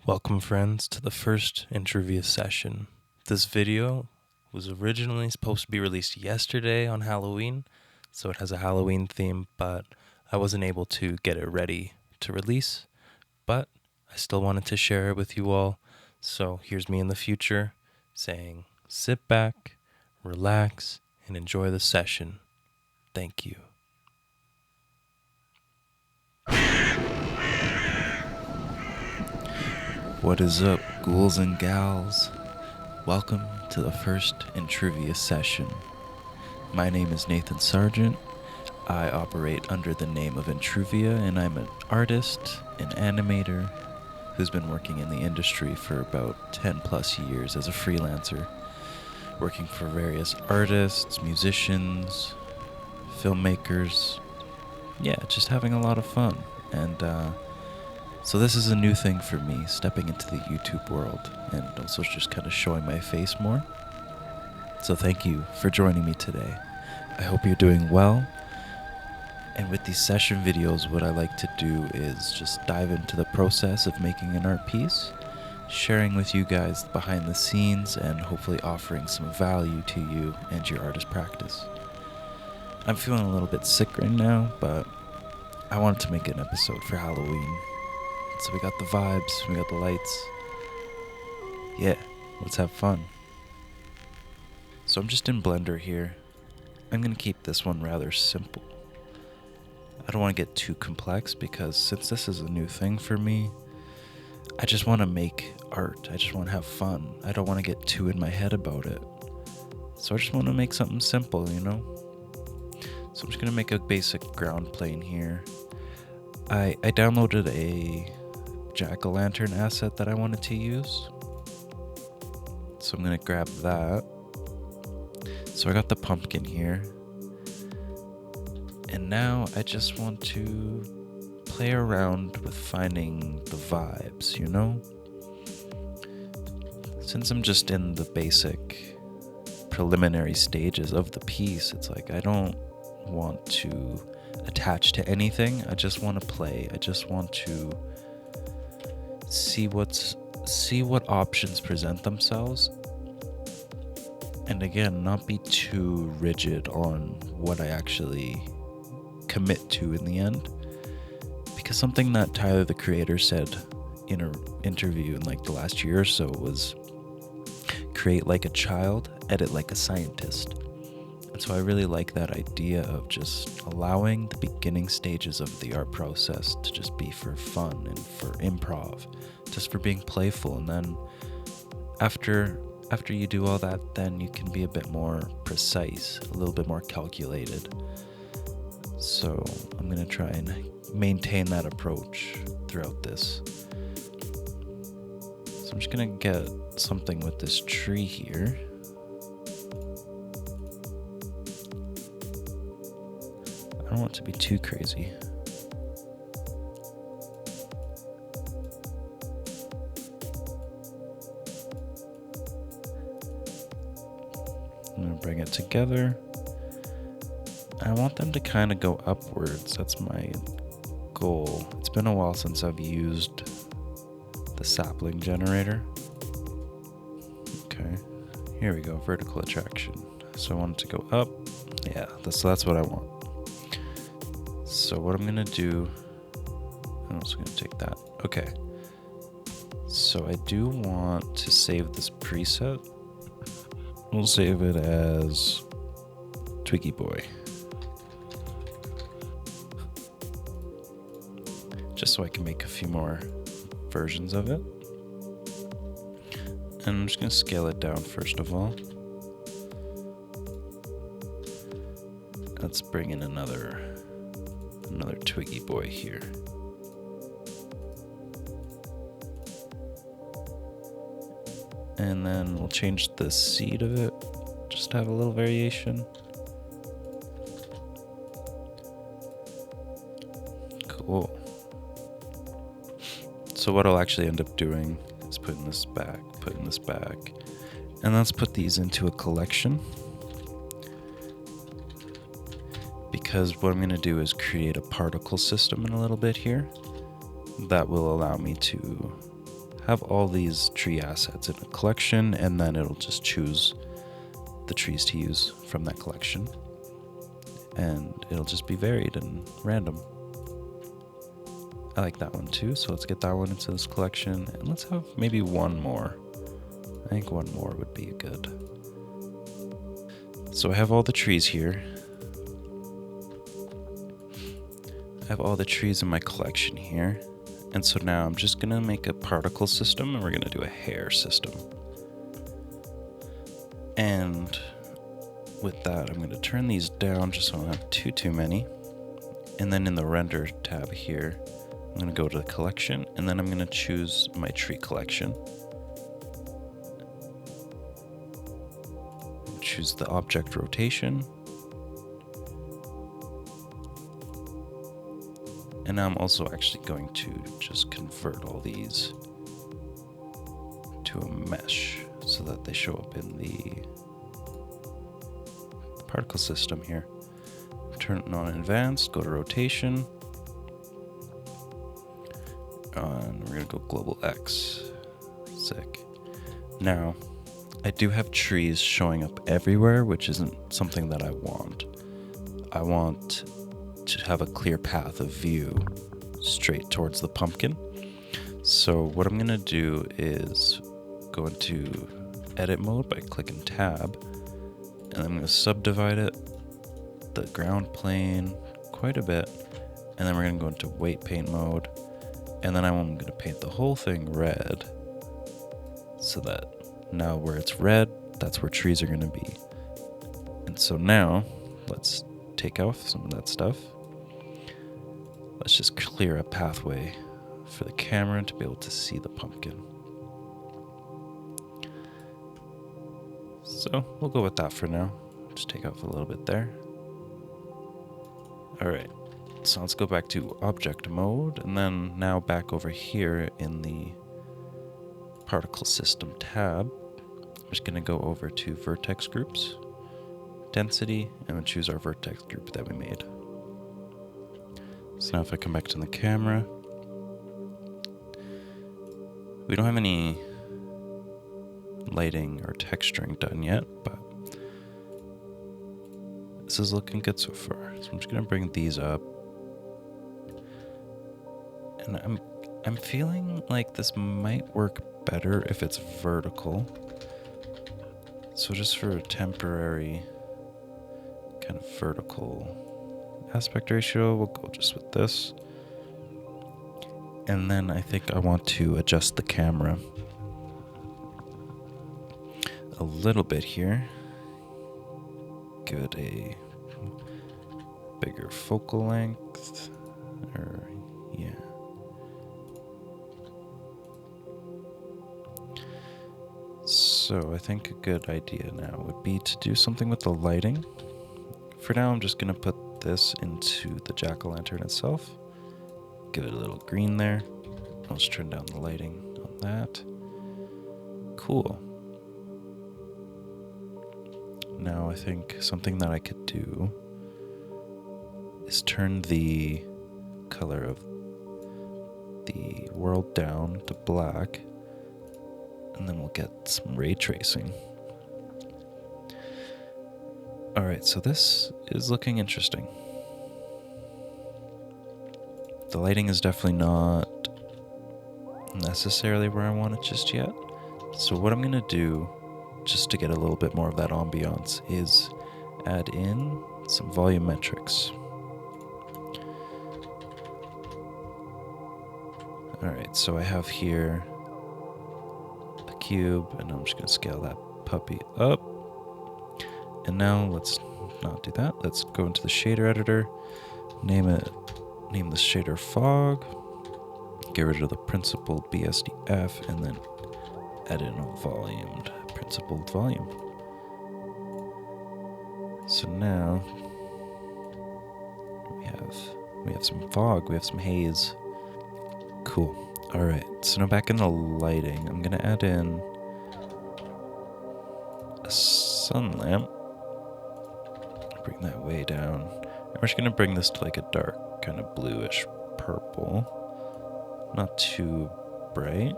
Welcome friends to the first Entruvia session. This video was originally supposed to be released yesterday on Halloween, so it has a Halloween theme, but I wasn't able to get it ready to release, but I still wanted to share it with you all. So here's me in the future saying sit back, relax, and enjoy the session. Thank you. What is up, ghouls and gals? Welcome to the first Entruvia session. My name is Nathan Sargent. I operate under the name of Entruvia, and I'm an artist, an animator, who's been working in the industry for about 10 plus years as a freelancer, working for various artists, musicians, filmmakers. Yeah, just having a lot of fun. And so this is a new thing for me, stepping into the YouTube world, and also just kind of showing my face more. So thank you for joining me today. I hope you're doing well. And with these session videos, what I like to do is just dive into the process of making an art piece, sharing with you guys behind the scenes, and hopefully offering some value to you and your artist practice. I'm feeling a little bit sick right now, but I wanted to make an episode for Halloween. So we got the vibes, we got the lights. Yeah, let's have fun. So I'm just in Blender here. I'm going to keep this one rather simple. I don't want to get too complex because since this is a new thing for me, I just want to make art. I just want to have fun. I don't want to get too in my head about it. So I just want to make something simple, you know? So I'm just going to make a basic ground plane here. I downloaded a jack-o'-lantern asset that I wanted to use. So I'm going to grab that. So I got the pumpkin here. And now I just want to play around with finding the vibes, you know? Since I'm just in the basic preliminary stages of the piece, it's like I don't want to attach to anything. I just want to play. I just want to see what options present themselves, and again, not be too rigid on what I actually commit to in the end, because something that Tyler the Creator said in an interview in like the last year or so was create like a child, edit like a scientist. And so I really like that idea of just allowing the beginning stages of the art process to just be for fun and for improv, just for being playful. And then after you do all that, then you can be a bit more precise, a little bit more calculated. So I'm going to try and maintain that approach throughout this. So I'm just going to get something with this tree here. I don't want it to be too crazy. I'm going to bring it together. I want them to kind of go upwards. That's my goal. It's been a while since I've used the sapling generator. Okay, here we go, vertical attraction. So I want it to go up. Yeah, that's what I want. So what I'm going to do, I'm also going to take that. Okay. So I do want to save this preset. We'll save it as Twiggy Boy. Just so I can make a few more versions of it. And I'm just going to scale it down first of all. Let's bring in another Twiggy Boy here. And then we'll change the seed of it, just to have a little variation. Cool. So what I'll actually end up doing is putting this back, and let's put these into a collection. Because what I'm going to do is create a particle system in a little bit here that will allow me to have all these tree assets in a collection, and then it'll just choose the trees to use from that collection. And it'll just be varied and random. I like that one too, so let's get that one into this collection, and let's have maybe one more. I think one more would be good. So I have all the trees here. I have all the trees in my collection here. And so now I'm just gonna make a particle system, and we're gonna do a hair system. And with that, I'm gonna turn these down just so I don't have too many. And then in the render tab here, I'm gonna go to the collection, and then I'm gonna choose my tree collection. Choose the object rotation. And now I'm also actually going to just convert all these to a mesh so that they show up in the particle system here. Turn it on advanced, go to rotation. And we're gonna go global X. Sick. Now, I do have trees showing up everywhere, which isn't something that I want. I want to have a clear path of view straight towards the pumpkin. So what I'm gonna do is go into edit mode by clicking tab, and I'm gonna subdivide it, the ground plane, quite a bit, and then we're gonna go into weight paint mode, and then I'm gonna paint the whole thing red, so that now where it's red, that's where trees are gonna be. And so now, let's take off some of that stuff. Let's just clear a pathway for the camera to be able to see the pumpkin. So we'll go with that for now. Just take off a little bit there. Alright, so let's go back to object mode, and then now back over here in the particle system tab, I'm just gonna go over to vertex groups, density, and then choose our vertex group that we made. So now if I come back to the camera, we don't have any lighting or texturing done yet, but this is looking good so far. So I'm just gonna bring these up, and I'm feeling like this might work better if it's vertical. So just for a temporary kind of vertical aspect ratio, we'll go just with this. And then I think I want to adjust the camera a little bit here. Give it a bigger focal length, or yeah. So I think a good idea now would be to do something with the lighting. For now, I'm just gonna put this into the jack-o'-lantern itself. Give it a little green there. I'll just turn down the lighting on that. Cool. Now I think something that I could do is turn the color of the world down to black, and then we'll get some ray tracing. Alright, so this is looking interesting. The lighting is definitely not necessarily where I want it just yet. So what I'm gonna do, just to get a little bit more of that ambiance, is add in some volumetrics. Alright, so I have here the cube, and I'm just gonna scale that puppy up. And now let's not do that. Let's go into the shader editor, name this shader fog, get rid of the principled BSDF, and then add in a volumed principled volume. So now we have some fog, we have some haze. Cool. All right. So now back in the lighting, I'm gonna add in a sun lamp. Bring that way down. And we're just gonna bring this to like a dark, kind of bluish purple. Not too bright.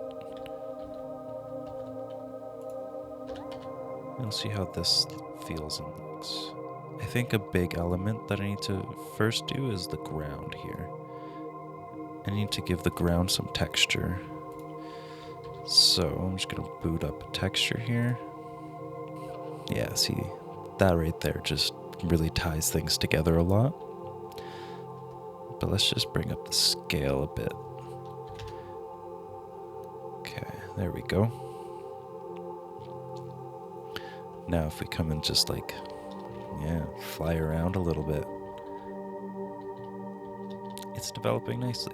We'll see how this feels and looks. I think a big element that I need to first do is the ground here. I need to give the ground some texture. So I'm just gonna boot up a texture here. Yeah, see, that right there just really ties things together a lot. But let's just bring up the scale a bit. Okay, there we go. Now if we come and just like, yeah, fly around a little bit. It's developing nicely.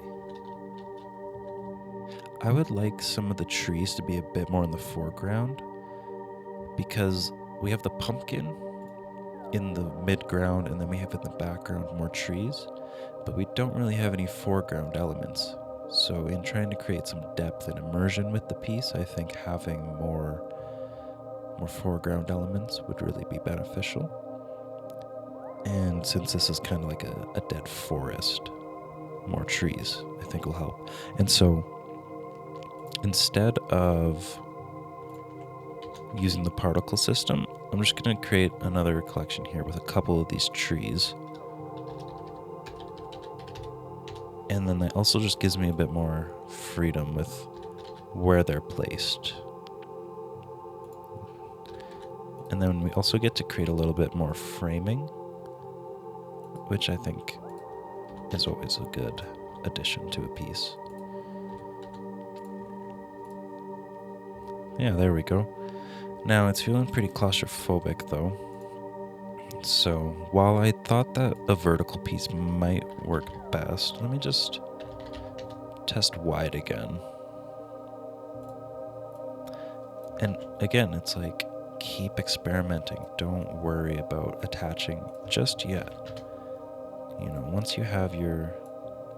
I would like some of the trees to be a bit more in the foreground because we have the pumpkin in the mid-ground and then we have in the background more trees, but we don't really have any foreground elements. So in trying to create some depth and immersion with the piece, I think having more foreground elements would really be beneficial. And since this is kind of like a dead forest, more trees I think will help. And so instead of using the particle system, I'm just going to create another collection here with a couple of these trees. And then that also just gives me a bit more freedom with where they're placed. And then we also get to create a little bit more framing, which I think is always a good addition to a piece. Yeah, there we go. Now it's feeling pretty claustrophobic though. So while I thought that a vertical piece might work best, let me just test wide again. And again, it's like, keep experimenting. Don't worry about attaching just yet. You know, once you have your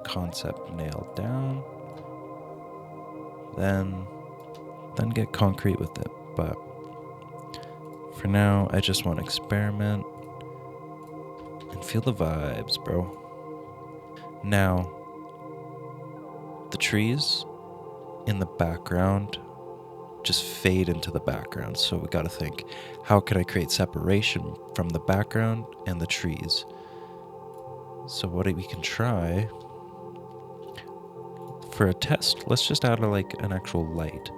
concept nailed down, then get concrete with it. But for now, I just want to experiment and feel the vibes, bro. Now, the trees in the background just fade into the background. So we got to think, how can I create separation from the background and the trees? So what we can try for a test, let's just add an actual light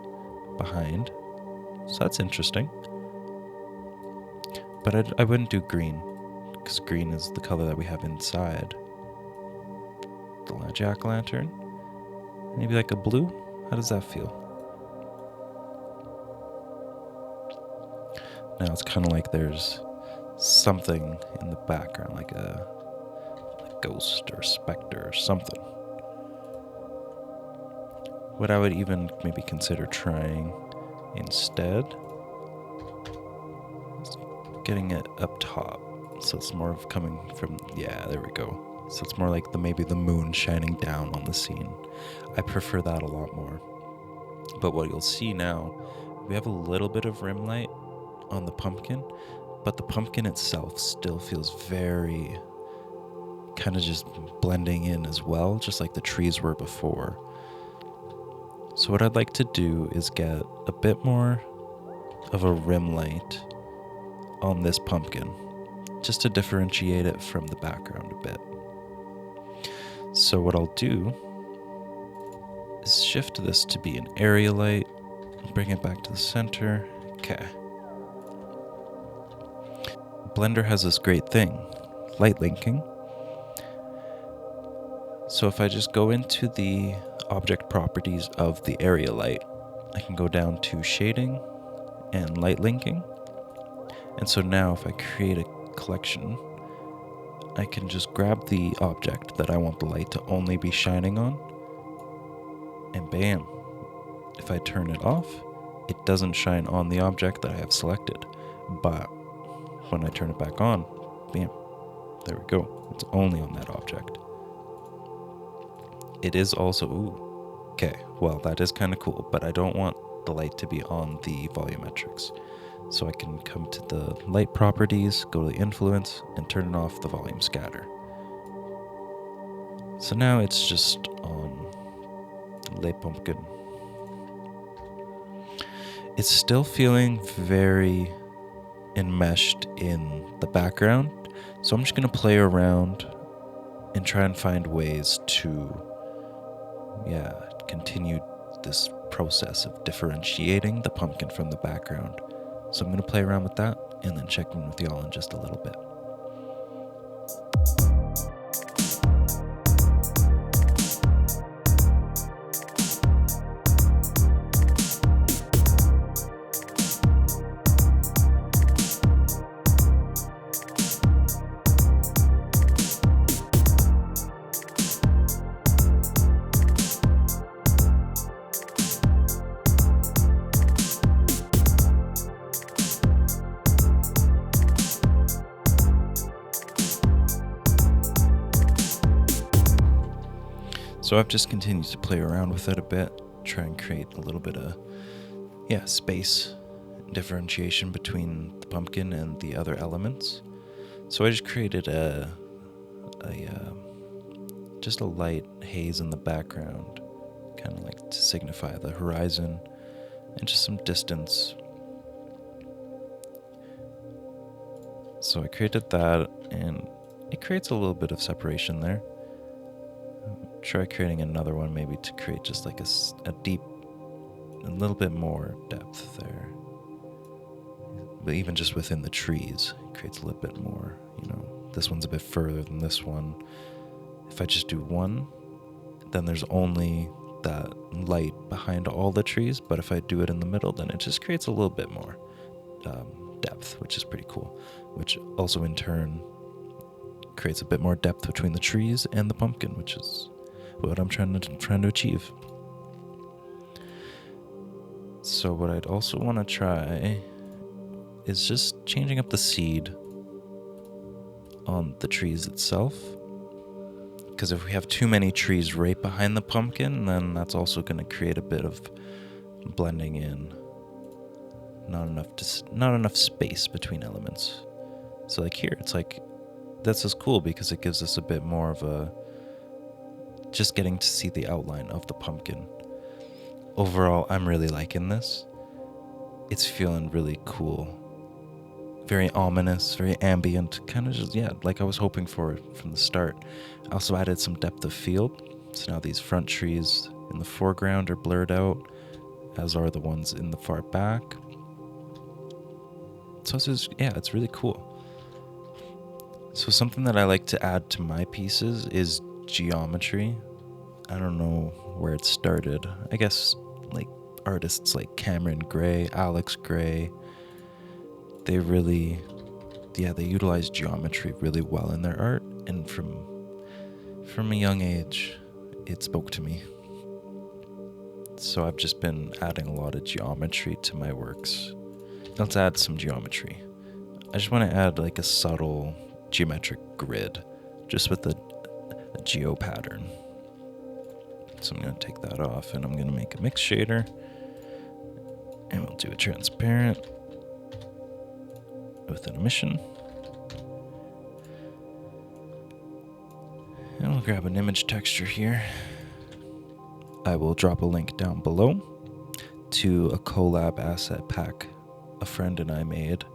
behind. So that's interesting. But I wouldn't do green, because green is the color that we have inside the jack-o'-lantern. Maybe like a blue? How does that feel? Now it's kind of like there's something in the background, like a ghost or specter or something. What I would even maybe consider trying instead is getting it up top. So it's more of coming from, yeah, there we go. So it's more like maybe the moon shining down on the scene. I prefer that a lot more. But what you'll see now, we have a little bit of rim light on the pumpkin, but the pumpkin itself still feels very kind of just blending in as well, just like the trees were before. So what I'd like to do is get a bit more of a rim light on this pumpkin, just to differentiate it from the background a bit. So what I'll do is shift this to be an area light, bring it back to the center. Okay. Blender has this great thing, light linking. So if I just go into the object properties of the area light, I can go down to shading and light linking. And so now if I create a collection, I can just grab the object that I want the light to only be shining on, and bam, if I turn it off, it doesn't shine on the object that I have selected. But when I turn it back on, bam, there we go. It's only on that object. It is also, ooh, okay, well, that is kind of cool, but I don't want the light to be on the volumetrics. So I can come to the light properties, go to the influence, and turn off the volume scatter. So now it's just on Le Pumpkin. It's still feeling very enmeshed in the background. So I'm just going to play around and try and find ways to, continue this process of differentiating the pumpkin from the background. So I'm going to play around with that and then check in with y'all in just a little bit. So I've just continued to play around with it a bit, try and create a little bit of, space, differentiation between the pumpkin and the other elements. So I just created just a light haze in the background, kind of like to signify the horizon and just some distance. So I created that, and it creates a little bit of separation there. Try creating another one, maybe to create just like a little bit more depth there. But even just within the trees, it creates a little bit more, This one's a bit further than this one. If I just do one, then there's only that light behind all the trees. But if I do it in the middle, then it just creates a little bit more depth, which is pretty cool. Which also in turn creates a bit more depth between the trees and the pumpkin, which is what I'm trying to achieve. So what I'd also want to try is just changing up the seed on the trees itself. Because if we have too many trees right behind the pumpkin, then that's also going to create a bit of blending in. Not enough space between elements. So like here, it's like, that's just cool because it gives us a bit more of just getting to see the outline of the pumpkin. Overall, I'm really liking this. It's feeling really cool. Very ominous, very ambient, kind of just, like I was hoping for from the start. I also added some depth of field. So now these front trees in the foreground are blurred out, as are the ones in the far back. So it's really cool. So something that I like to add to my pieces is geometry. I don't know where it started. I guess like artists like Cameron Gray, Alex Gray, they utilize geometry really well in their art, and from a young age it spoke to me. So I've just been adding a lot of geometry to my works. Let's add some geometry. I just want to add like a subtle geometric grid just with a geo pattern. So I'm going to take that off, and I'm going to make a mix shader, and we'll do a transparent with an emission, and we'll grab an image texture here. I will drop a link down below to a collab asset pack a friend and I made,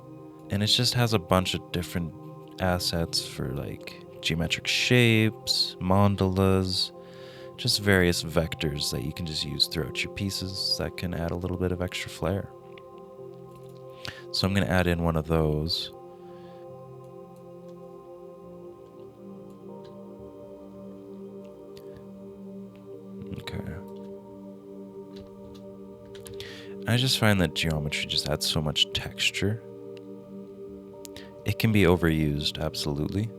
and it just has a bunch of different assets for like geometric shapes, mandalas, just various vectors that you can just use throughout your pieces that can add a little bit of extra flair. So I'm going to add in one of those. Okay. I just find that geometry just adds so much texture. It can be overused, absolutely.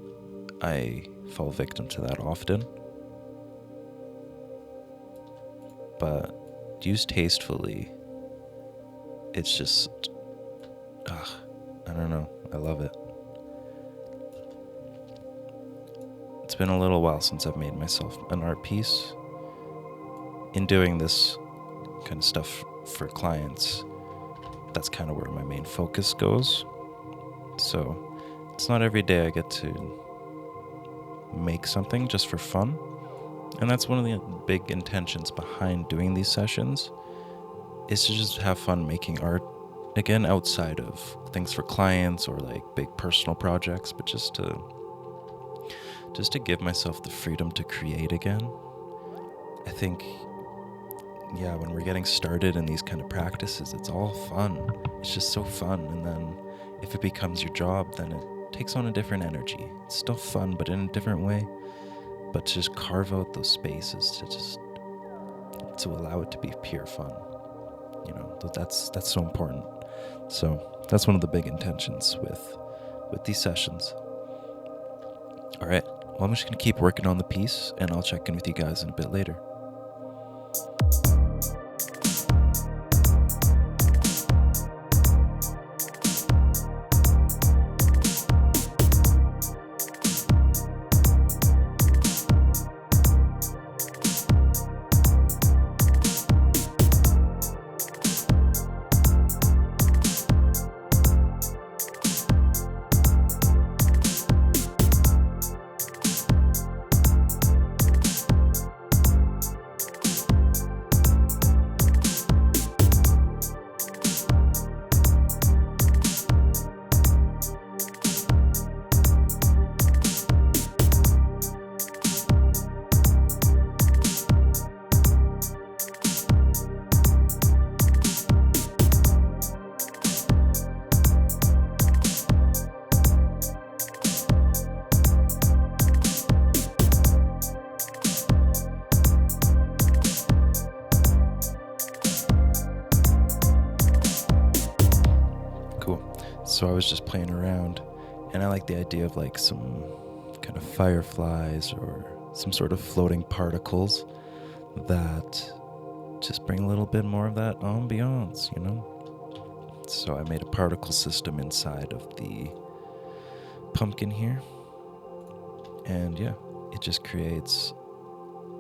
I fall victim to that often. But used tastefully, it's just, I don't know, I love it. It's been a little while since I've made myself an art piece. In doing this kind of stuff for clients, that's kind of where my main focus goes. So it's not every day I get to make something just for fun. And that's one of the big intentions behind doing these sessions, is to just have fun making art again, outside of things for clients or like big personal projects, but just to give myself the freedom to create again. I think, yeah, when we're getting started in these kind of practices, it's all fun. It's just so fun. And then if it becomes your job, then it takes on a different energy. It's still fun, but in a different way. But to just carve out those spaces to allow it to be pure fun. You know, that's so important. So that's one of the big intentions with these sessions. All right. Well, I'm just going to keep working on the piece, and I'll check in with you guys in a bit later. So I was just playing around, and I like the idea of like some kind of fireflies or some sort of floating particles that just bring a little bit more of that ambiance, you know? So I made a particle system inside of the pumpkin here, and yeah, it just creates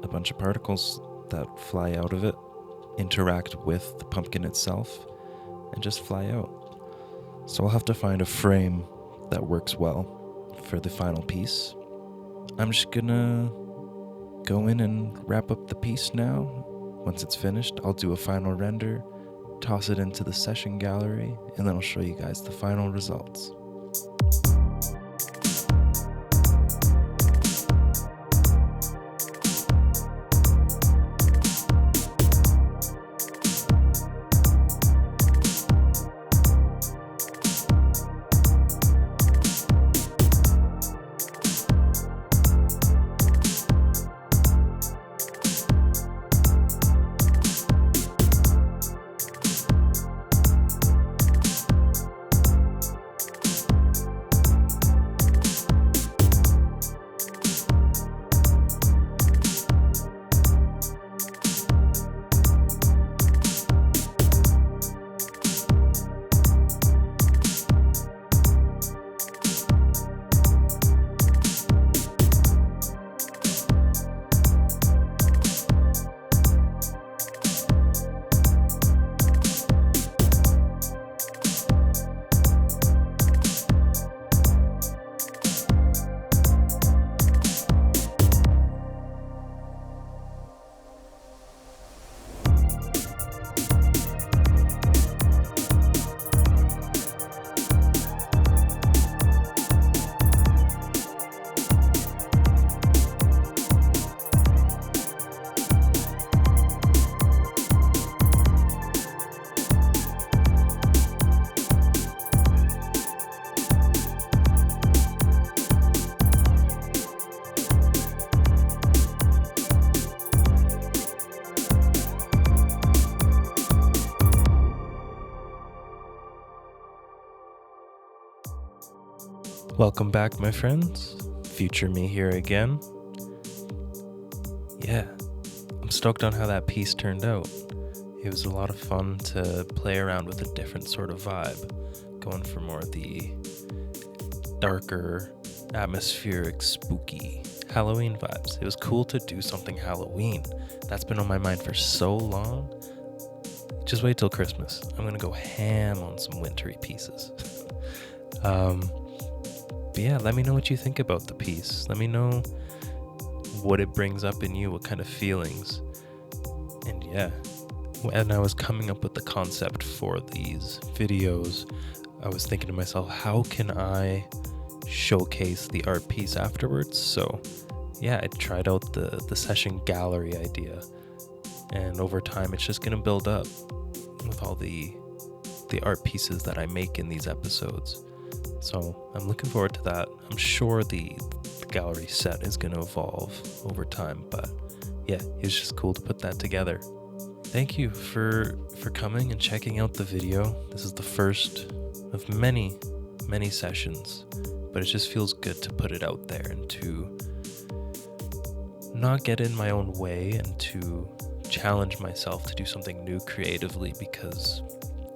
a bunch of particles that fly out of it, interact with the pumpkin itself, and just fly out. So I'll have to find a frame that works well for the final piece. I'm just gonna go in and wrap up the piece now. Once it's finished, I'll do a final render, toss it into the session gallery, and then I'll show you guys the final results. Welcome back, my friends. Future me here again. Yeah, I'm stoked on how that piece turned out. It was a lot of fun to play around with a different sort of vibe, going for more of the darker, atmospheric, spooky Halloween vibes. It was cool to do something Halloween. That's been on my mind for so long. Just wait till Christmas. I'm gonna go ham on some wintry pieces. But yeah, let me know what you think about the piece. Let me know what it brings up in you, what kind of feelings. And yeah, when I was coming up with the concept for these videos, I was thinking to myself, how can I showcase the art piece afterwards? So yeah, I tried out the session gallery idea, and over time it's just gonna build up with all the art pieces that I make in these episodes. So I'm looking forward to that. I'm sure the gallery set is gonna evolve over time, but yeah, it's just cool to put that together. Thank you for coming and checking out the video. This is the first of many sessions, but it just feels good to put it out there and to not get in my own way and to challenge myself to do something new creatively, because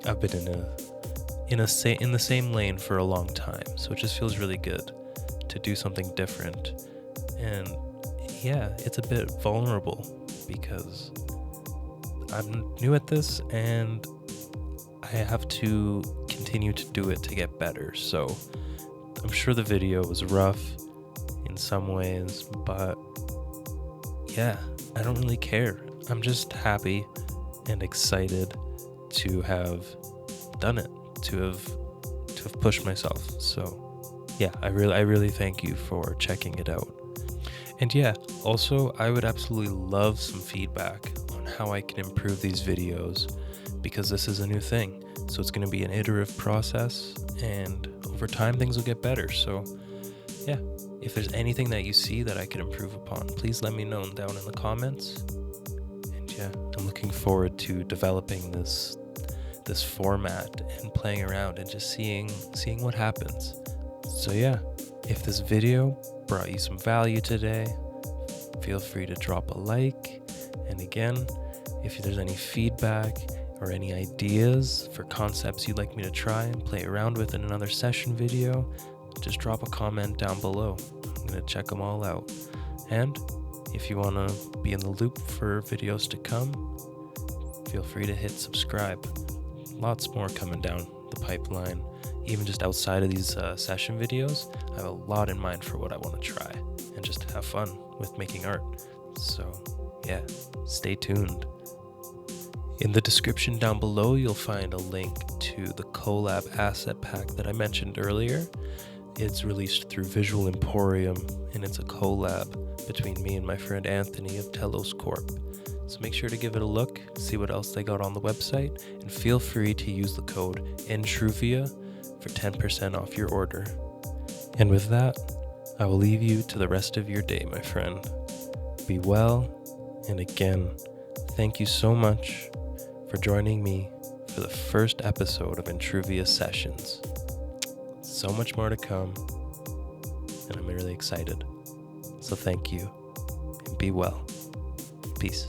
I've been in the same lane for a long time. So it just feels really good to do something different. And yeah, it's a bit vulnerable because I'm new at this and I have to continue to do it to get better. So I'm sure the video was rough in some ways, but yeah, I don't really care. I'm just happy and excited to have done it, to have pushed myself. So yeah, I really thank you for checking it out. And yeah, also I would absolutely love some feedback on how I can improve these videos, because this is a new thing. So it's going to be an iterative process, and over time things will get better. So yeah, if there's anything that you see that I could improve upon, please let me know down in the comments. And yeah, I'm looking forward to developing this format and playing around and just seeing what happens. So yeah, if this video brought you some value today, feel free to drop a like. And again, if there's any feedback or any ideas for concepts you'd like me to try and play around with in another session video, just drop a comment down below. I'm going to check them all out. And if you want to be in the loop for videos to come, feel free to hit subscribe. Lots more coming down the pipeline. Even just outside of these session videos, I have a lot in mind for what I want to try and just have fun with making art. So yeah, stay tuned. In the description down below, you'll find a link to the collab asset pack that I mentioned earlier. It's released through Visual Emporium, and it's a collab between me and my friend Anthony of Telos Corp. So make sure to give it a look, see what else they got on the website, and feel free to use the code Entruvia for 10% off your order. And with that, I will leave you to the rest of your day, my friend. Be well, and again, thank you so much for joining me for the first episode of Entruvia Sessions. So much more to come, and I'm really excited. So thank you, and be well. Peace.